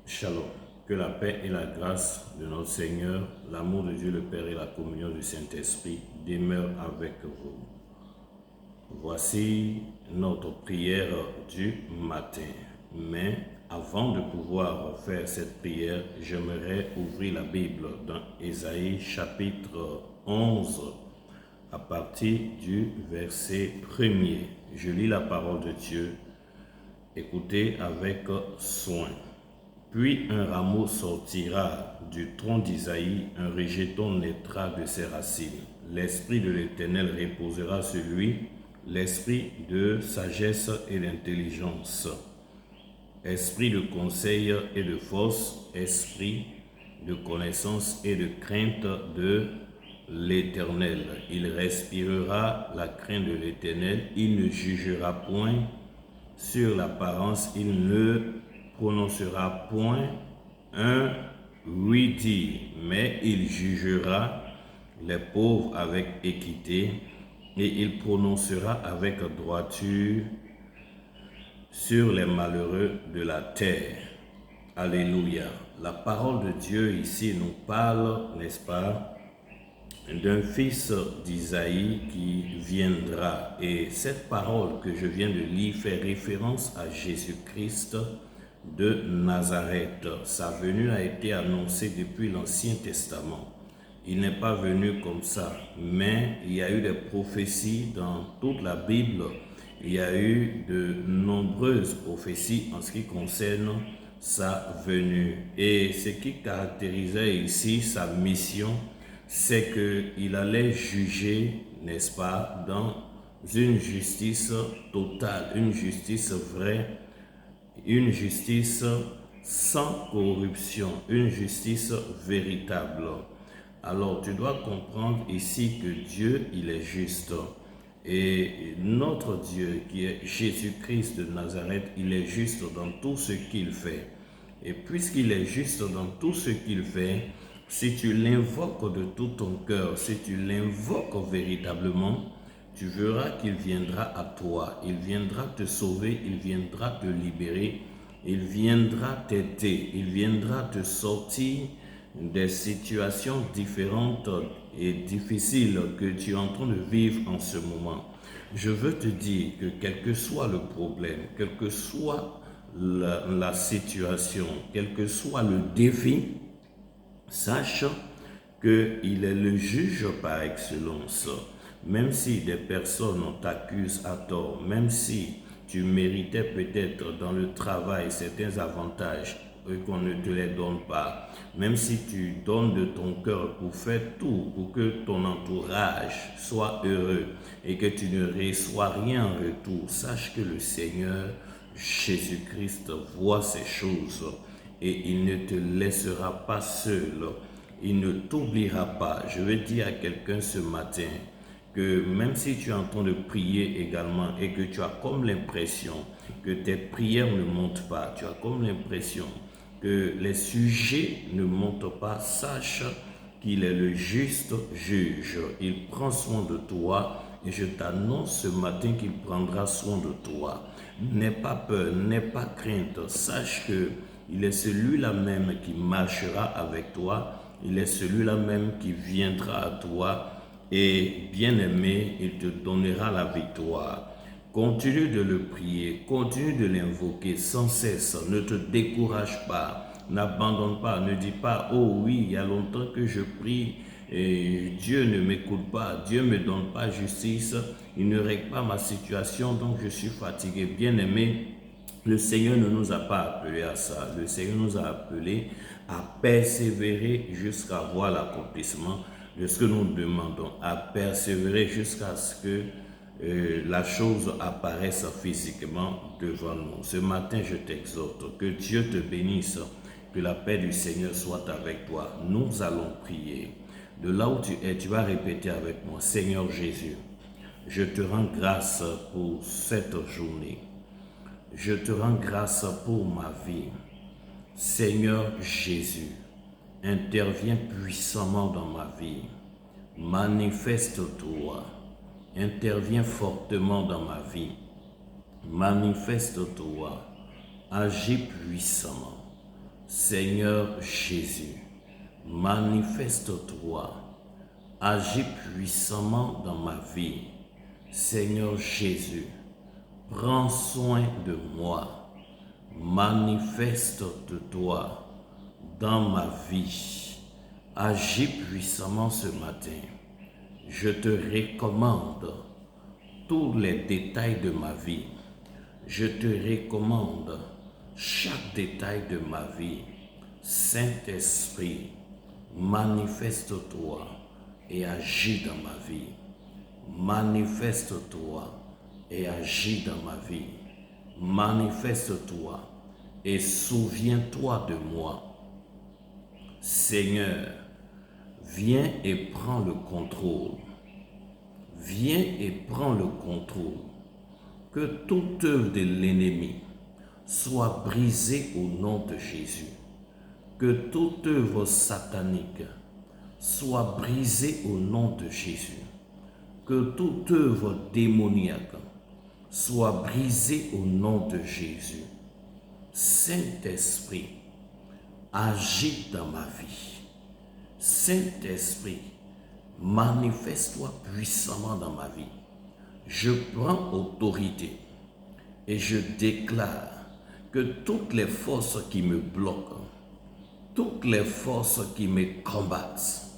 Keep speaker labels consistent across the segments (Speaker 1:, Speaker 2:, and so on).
Speaker 1: Shalom. Que la paix et la grâce de notre Seigneur, l'amour de Dieu le Père et la communion du Saint-Esprit demeurent avec vous. Voici notre prière du matin. Mais avant de pouvoir faire cette prière, j'aimerais ouvrir la Bible dans Ésaïe chapitre 11 à partir du verset 1er. Je lis la parole de Dieu. Écoutez avec soin. Puis un rameau sortira du tronc d'Isaïe, un rejeton naîtra de ses racines. L'esprit de l'Éternel reposera sur lui, l'esprit de sagesse et d'intelligence, esprit de conseil et de force, esprit de connaissance et de crainte de l'Éternel. Il respirera la crainte de l'Éternel, il ne jugera point sur l'apparence, il ne prononcera point un oui dit, mais il jugera les pauvres avec équité et il prononcera avec droiture sur les malheureux de la terre. Alléluia. La parole de Dieu ici nous parle, n'est-ce pas, d'un fils d'Isaïe qui viendra. Et cette parole que je viens de lire fait référence à Jésus-Christ de Nazareth. Sa venue a été annoncée depuis l'Ancien Testament. Il n'est pas venu comme ça, mais il y a eu des prophéties dans toute la Bible. Il y a eu de nombreuses prophéties en ce qui concerne sa venue. Et ce qui caractérisait ici sa mission, c'est qu'il allait juger, n'est-ce pas, dans une justice totale, une justice vraie, une justice sans corruption, une justice véritable. Alors, tu dois comprendre ici que Dieu, il est juste. Et notre Dieu, qui est Jésus-Christ de Nazareth, il est juste dans tout ce qu'il fait. Et puisqu'il est juste dans tout ce qu'il fait, si tu l'invoques de tout ton cœur, si tu l'invoques véritablement, tu verras qu'il viendra à toi, il viendra te sauver, il viendra te libérer, il viendra t'aider, il viendra te sortir des situations différentes et difficiles que tu es en train de vivre en ce moment. Je veux te dire que quel que soit le problème, quelle que soit la situation, quel que soit le défi, sache qu'il est le juge par excellence. Même si des personnes t'accusent à tort, même si tu méritais peut-être dans le travail certains avantages et qu'on ne te les donne pas, même si tu donnes de ton cœur pour faire tout, pour que ton entourage soit heureux et que tu ne reçois rien en retour, sache que le Seigneur Jésus-Christ voit ces choses et il ne te laissera pas seul. Il ne t'oubliera pas. Je veux dire à quelqu'un ce matin que même si tu es en train de prier également et que tu as comme l'impression que tes prières ne montent pas, tu as comme l'impression que les sujets ne montent pas, sache qu'il est le juste juge. Il prend soin de toi et je t'annonce ce matin qu'il prendra soin de toi. N'aie pas peur, n'aie pas crainte, sache que il est celui-là même qui marchera avec toi, il est celui-là même qui viendra à toi et bien-aimé, il te donnera la victoire. Continue de le prier, continue de l'invoquer sans cesse, ne te décourage pas, n'abandonne pas, ne dis pas « Oh oui, il y a longtemps que je prie et Dieu ne m'écoute pas, Dieu ne me donne pas justice, il ne règle pas ma situation, donc je suis fatigué. » Bien-aimé, le Seigneur ne nous a pas appelés à ça. Le Seigneur nous a appelés à persévérer jusqu'à voir l'accomplissement de ce que nous demandons, à persévérer jusqu'à ce que la chose apparaisse physiquement devant nous. Ce matin, je t'exhorte, que Dieu te bénisse, que la paix du Seigneur soit avec toi. Nous allons prier. De là où tu es, tu vas répéter avec moi, Seigneur Jésus, je te rends grâce pour cette journée. Je te rends grâce pour ma vie. Seigneur Jésus, interviens puissamment dans ma vie. Manifeste-toi. Interviens fortement dans ma vie. Manifeste-toi. Agis puissamment. Seigneur Jésus, manifeste-toi, agis puissamment dans ma vie. Seigneur Jésus, prends soin de moi, manifeste-toi dans ma vie. Agis puissamment ce matin. Je te recommande tous les détails de ma vie. Je te recommande chaque détail de ma vie. Saint-Esprit, manifeste-toi et agis dans ma vie. Manifeste-toi et agis dans ma vie. Manifeste-toi et souviens-toi de moi. Seigneur, viens et prends le contrôle. Viens et prends le contrôle. Que toute œuvre de l'ennemi soit brisée au nom de Jésus. Que toute œuvre satanique soit brisée au nom de Jésus. Que toute œuvre démoniaque soit brisée au nom de Jésus. Saint-Esprit, agis dans ma vie. Saint-Esprit, manifeste-toi puissamment dans ma vie. Je prends autorité et je déclare que toutes les forces qui me bloquent, toutes les forces qui me combattent,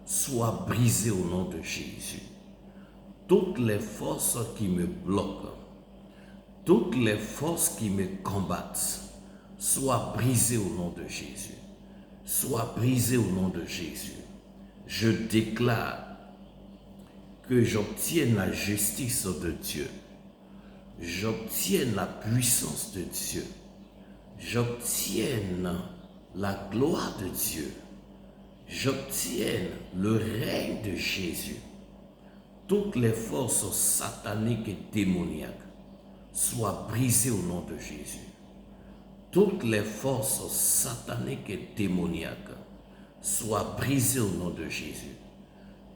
Speaker 1: soient brisées au nom de Jésus. Toutes les forces qui me bloquent, toutes les forces qui me combattent, soient brisées au nom de Jésus. Soient brisées au nom de Jésus. Je déclare que j'obtienne la justice de Dieu. J'obtienne la puissance de Dieu. J'obtienne la gloire de Dieu. J'obtienne le règne de Jésus. Toutes les forces sataniques et démoniaques soient brisées au nom de Jésus. Toutes les forces sataniques et démoniaques soient brisées au nom de Jésus.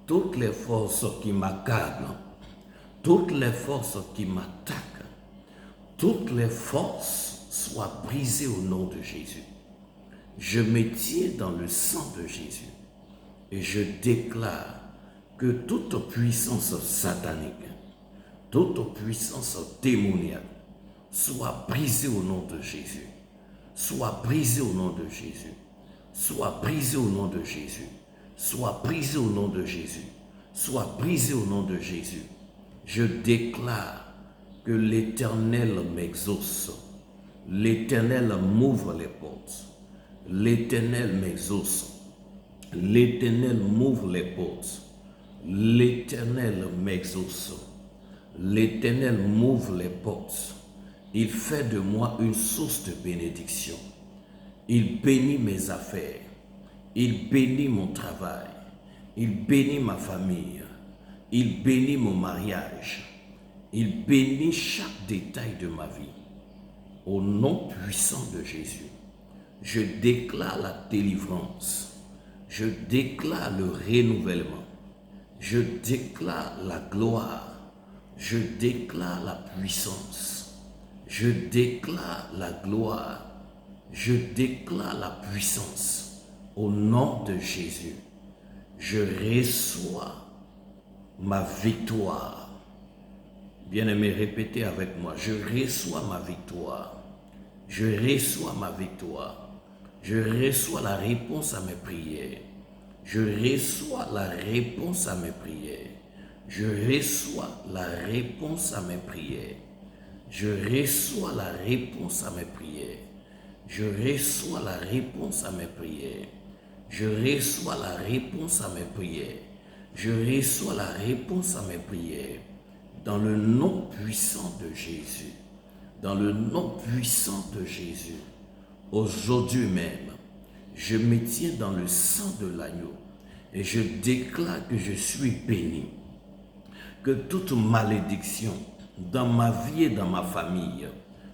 Speaker 1: Toutes les forces qui m'accablent, toutes les forces qui m'attaquent, toutes les forces soient brisées au nom de Jésus. Je me tiens dans le sang de Jésus et je déclare que toute puissance satanique, toute puissance démoniaque soit brisée au nom de Jésus. Soit brisée au nom de Jésus. Soit brisée au nom de Jésus. Soit brisée au nom de Jésus. Soit brisée au nom de Jésus. Je déclare que l'Éternel m'exauce. L'Éternel m'ouvre les portes. L'Éternel m'exauce. L'Éternel m'ouvre les portes. L'Éternel m'exauce. L'Éternel m'ouvre les portes. Il fait de moi une source de bénédiction. Il bénit mes affaires. Il bénit mon travail. Il bénit ma famille. Il bénit mon mariage. Il bénit chaque détail de ma vie. Au nom puissant de Jésus, je déclare la délivrance. Je déclare le renouvellement. Je déclare la gloire. Je déclare la puissance. Je déclare la gloire. Je déclare la puissance. Au nom de Jésus, je reçois ma victoire. Bien-aimé, répétez avec moi. Je reçois ma victoire. Je reçois ma victoire. Je reçois la réponse à mes prières. Je reçois la réponse à mes prières. Je reçois la réponse à mes prières. Je reçois la réponse à mes prières. Je reçois la réponse à mes prières. Je reçois la réponse à mes prières. Je reçois la réponse à mes prières. Dans le nom puissant de Jésus. Dans le nom puissant de Jésus. Aujourd'hui même, je me tiens dans le sang de l'agneau et je déclare que je suis béni. Que toute malédiction dans ma vie et dans ma famille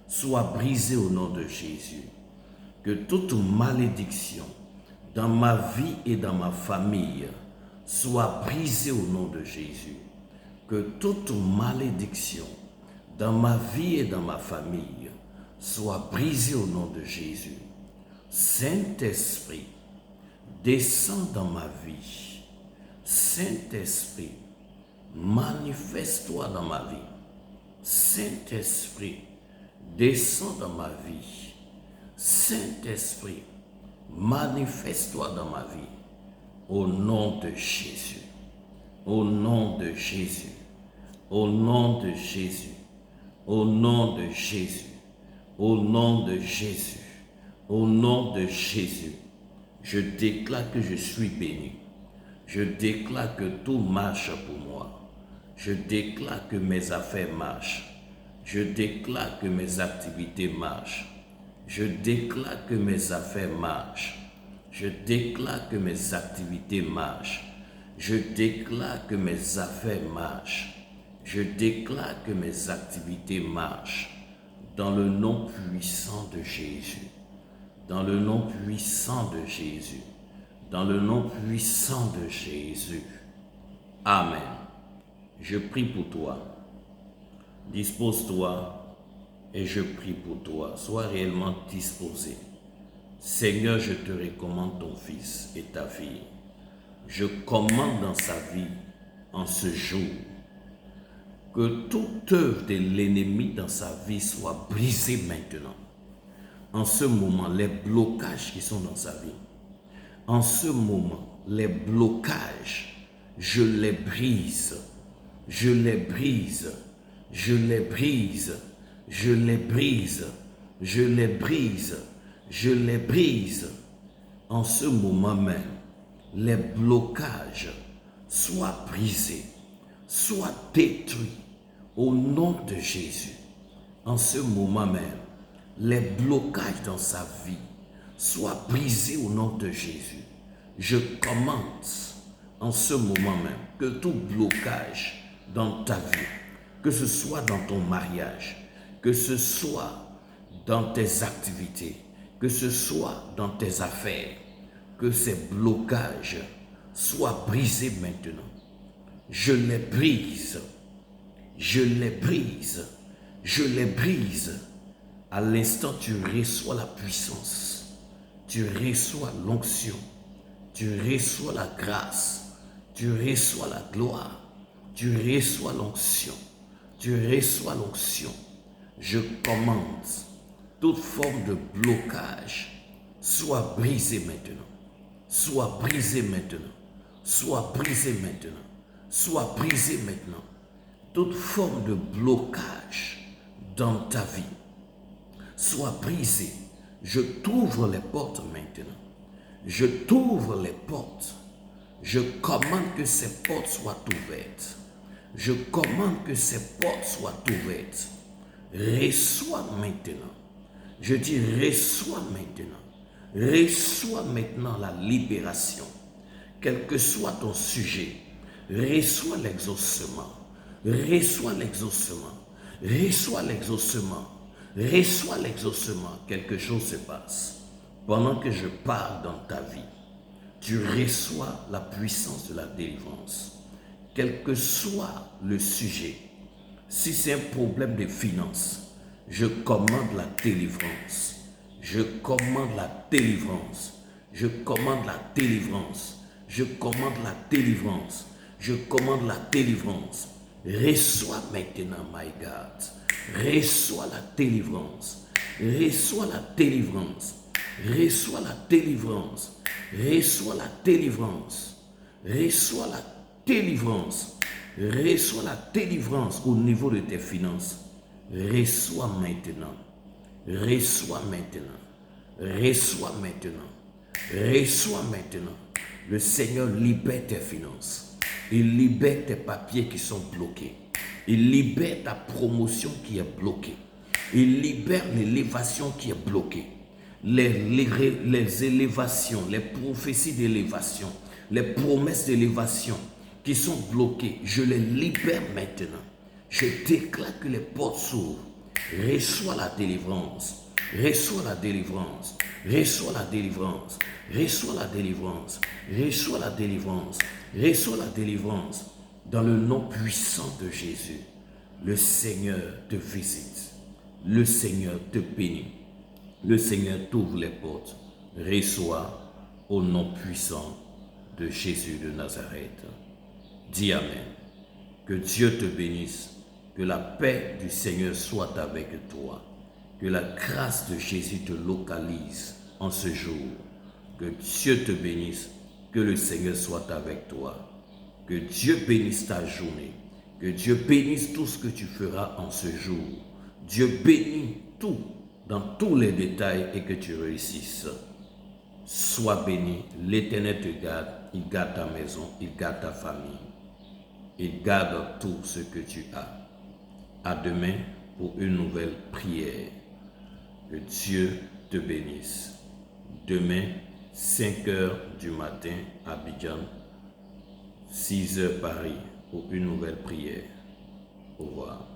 Speaker 1: soit brisée au nom de Jésus. Que toute malédiction dans ma vie et dans ma famille soit brisée au nom de Jésus. Que toute malédiction dans ma vie et dans ma famille soit brisée au nom de Jésus. Saint-Esprit, descends dans ma vie. Saint-Esprit, manifeste-toi dans ma vie. Saint-Esprit, descends dans ma vie. Saint-Esprit, manifeste-toi dans ma vie. Au nom de Jésus. Au nom de Jésus. Au nom de Jésus. Au nom de Jésus. Au nom de Jésus. Au nom de Jésus. Je déclare que je suis béni. Je déclare que tout marche pour moi. Je déclare que mes affaires marchent. Je déclare que mes activités marchent. Je déclare que mes affaires marchent. Je déclare que mes activités marchent. Je déclare que mes affaires marchent. Je déclare que mes activités marchent. Dans le nom puissant de Jésus. Dans le nom puissant de Jésus. Dans le nom puissant de Jésus. Amen. Je prie pour toi. Dispose-toi et je prie pour toi. Sois réellement disposé. Seigneur, je te recommande ton fils et ta fille. Je commande dans sa vie en ce jour que toute œuvre de l'ennemi dans sa vie soit brisée maintenant. En ce moment, les blocages qui sont dans sa vie, en ce moment, les blocages, je les brise, je les brise, je les brise, je les brise, je les brise, je les brise. En ce moment même, les blocages soient brisés, soient détruits au nom de Jésus. En ce moment même, les blocages dans sa vie soient brisés au nom de Jésus. Je commande en ce moment même que tout blocage dans ta vie, que ce soit dans ton mariage, que ce soit dans tes activités, que ce soit dans tes affaires, que ces blocages soient brisés maintenant. Je les brise, je les brise, je les brise. À l'instant, tu reçois la puissance, tu reçois l'onction, tu reçois la grâce, tu reçois la gloire, tu reçois l'onction, tu reçois l'onction. Je commande toute forme de blocage soit brisée maintenant, soit brisée maintenant, soit brisée maintenant, soit brisée maintenant. Toute forme de blocage dans ta vie soit brisée. Je t'ouvre les portes maintenant. Je t'ouvre les portes. Je commande que ces portes soient ouvertes. Je commande que ces portes soient ouvertes. Reçois maintenant. Je dis reçois maintenant. Reçois maintenant la libération. Quel que soit ton sujet, reçois l'exaucement. Reçois l'exaucement. Reçois l'exaucement. Reçois l'exaucement. Quelque chose se passe. Pendant que je parle dans ta vie, tu reçois la puissance de la délivrance. Quel que soit le sujet, si c'est un problème de finances, je commande la délivrance. Je commande la délivrance. Je commande la délivrance. Je commande la délivrance. Je commande la délivrance. Reçois maintenant, my God. Reçois la délivrance. Reçois la délivrance. Reçois la délivrance. Reçois la délivrance. Reçois la délivrance. Reçois la délivrance au niveau de tes finances. Reçois maintenant. Reçois maintenant. Reçois maintenant. Reçois maintenant. Le Seigneur libère tes finances. Il libère tes papiers qui sont bloqués. Il libère ta promotion qui est bloquée. Il libère l'élévation qui est bloquée. Les élévations, les prophéties d'élévation, les promesses d'élévation qui sont bloquées, je les libère maintenant. Je déclare que les portes s'ouvrent. Reçois la délivrance. Reçois la délivrance. Reçois la délivrance. Reçois la délivrance. Reçois la délivrance. Reçois la délivrance. Dans le nom puissant de Jésus, le Seigneur te visite. Le Seigneur te bénit. Le Seigneur t'ouvre les portes. reçois au nom puissant de Jésus de Nazareth. Dis Amen. Que Dieu te bénisse, que la paix du Seigneur soit avec toi, que la grâce de Jésus te localise en ce jour. Que Dieu te bénisse, que le Seigneur soit avec toi, que Dieu bénisse ta journée, que Dieu bénisse tout ce que tu feras en ce jour. Dieu bénit tout, dans tous les détails, et que tu réussisses. Sois béni, l'Éternel te garde, il garde ta maison, il garde ta famille, il garde tout ce que tu as. À demain pour une nouvelle prière. Que Dieu te bénisse. Demain, 5 heures du matin, Abidjan, 6 heures Paris, pour une nouvelle prière. Au revoir.